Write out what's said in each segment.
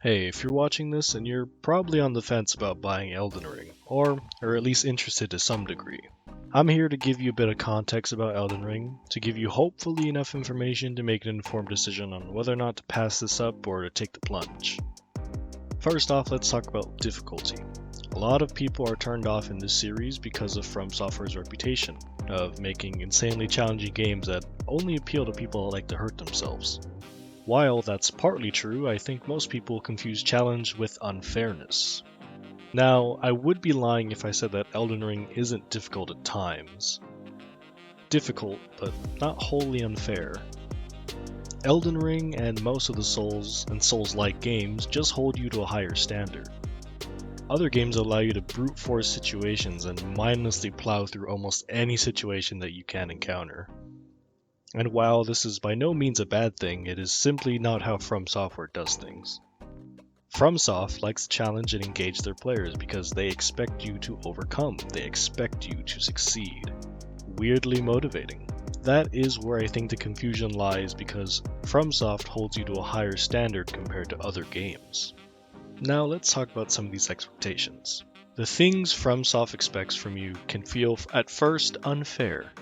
Hey, if you're watching this and you're probably on the fence about buying Elden Ring, or are at least interested to some degree, I'm here to give you a bit of context about Elden Ring, to give you hopefully enough information to make an informed decision on whether or not to pass this up or to take the plunge. First off, let's talk about difficulty. A lot of people are turned off in this series because of From Software's reputation of making insanely challenging games that only appeal to people that like to hurt themselves. While that's partly true, I think most people confuse challenge with unfairness. Now, I would be lying if I said that Elden Ring isn't difficult at times. Difficult, but not wholly unfair. Elden Ring and most of the Souls and Souls-like games just hold you to a higher standard. Other games allow you to brute force situations and mindlessly plow through almost any situation that you can encounter. And while this is by no means a bad thing, it is simply not how From Software does things. FromSoft likes to challenge and engage their players because they expect you to overcome, they expect you to succeed. Weirdly motivating. That is where I think the confusion lies because FromSoft holds you to a higher standard compared to other games. Now let's talk about some of these expectations. The things FromSoft expects from you can feel at first unfair.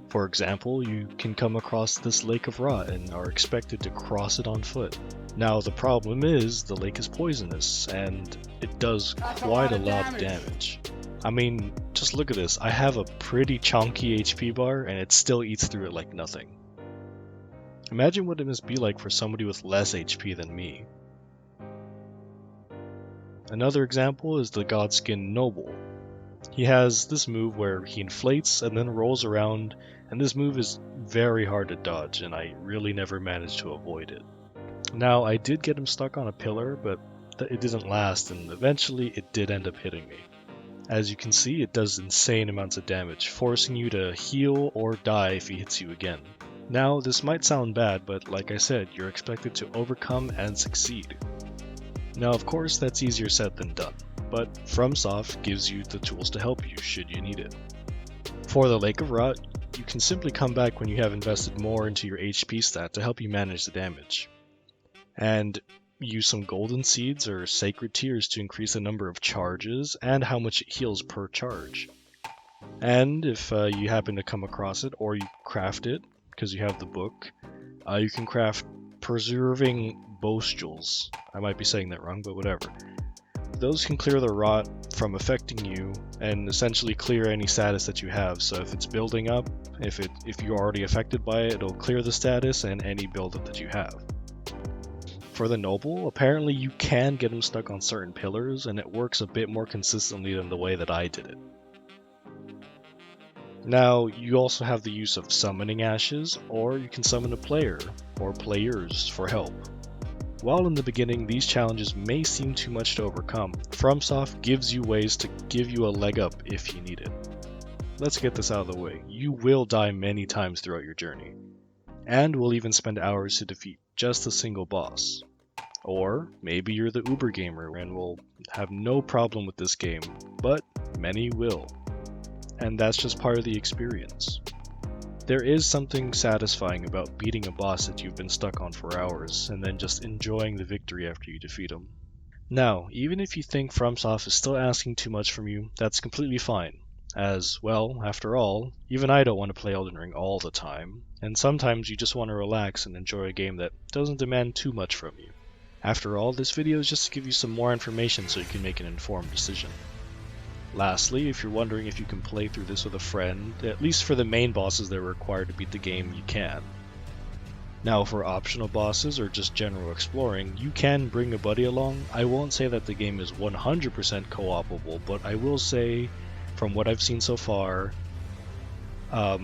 For example, you can come across this lake of rot and are expected to cross it on foot. Now the problem is, the lake is poisonous, and it does quite a lot of damage. I mean, just look at this, I have a pretty chunky HP bar and it still eats through it like nothing. Imagine what it must be like for somebody with less HP than me. Another example is the Godskin Noble. He has this move where he inflates and then rolls around, and this move is very hard to dodge, and I really never managed to avoid it. Now, I did get him stuck on a pillar, but it didn't last, and eventually it did end up hitting me. As you can see, it does insane amounts of damage, forcing you to heal or die if he hits you again. Now, this might sound bad, but like I said, you're expected to overcome and succeed. Now, of course, that's easier said than done, but FromSoft gives you the tools to help you should you need it. For the Lake of Rot, you can simply come back when you have invested more into your HP stat to help you manage the damage. And use some golden seeds or sacred tears to increase the number of charges and how much it heals per charge. And if you happen to come across it or you craft it, because you have the book, you can craft preserving bostules. I might be saying that wrong, but whatever. Those can clear the rot from affecting you and essentially clear any status that you have. So if it's building up, if you're already affected by it, it'll clear the status and any buildup that you have. For the Noble, apparently you can get him stuck on certain pillars, and it works a bit more consistently than the way that I did it. Now, you also have the use of summoning ashes, or you can summon a player, or players, for help. While in the beginning these challenges may seem too much to overcome, FromSoft gives you ways to give you a leg up if you need it. Let's get this out of the way. You will die many times throughout your journey, and will even spend hours to defeat just a single boss. Or maybe you're the Uber gamer and will have no problem with this game, but many will. And that's just part of the experience. There is something satisfying about beating a boss that you've been stuck on for hours, and then just enjoying the victory after you defeat him. Now, even if you think FromSoft is still asking too much from you, that's completely fine. As, well, after all, even I don't want to play Elden Ring all the time, and sometimes you just want to relax and enjoy a game that doesn't demand too much from you. After all, this video is just to give you some more information so you can make an informed decision. Lastly, if you're wondering if you can play through this with a friend, at least for the main bosses that are required to beat the game, you can. Now for optional bosses or just general exploring, you can bring a buddy along. I won't say that the game is 100% co-opable, but I will say, from what I've seen so far, a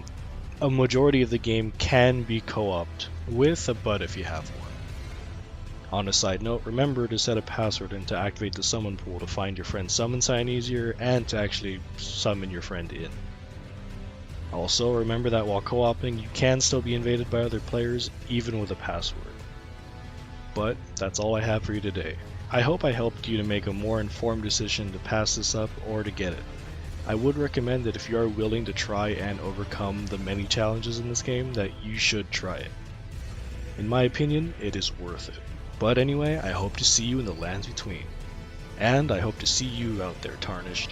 majority of the game can be co-opted with a bud if you have one. On a side note, remember to set a password and to activate the summon pool to find your friend's summon sign easier and to actually summon your friend in. Also, remember that while co-oping, you can still be invaded by other players even with a password. But that's all I have for you today. I hope I helped you to make a more informed decision to pass this up or to get it. I would recommend that if you are willing to try and overcome the many challenges in this game, that you should try it. In my opinion, it is worth it. But anyway, I hope to see you in the lands between. And I hope to see you out there, Tarnished.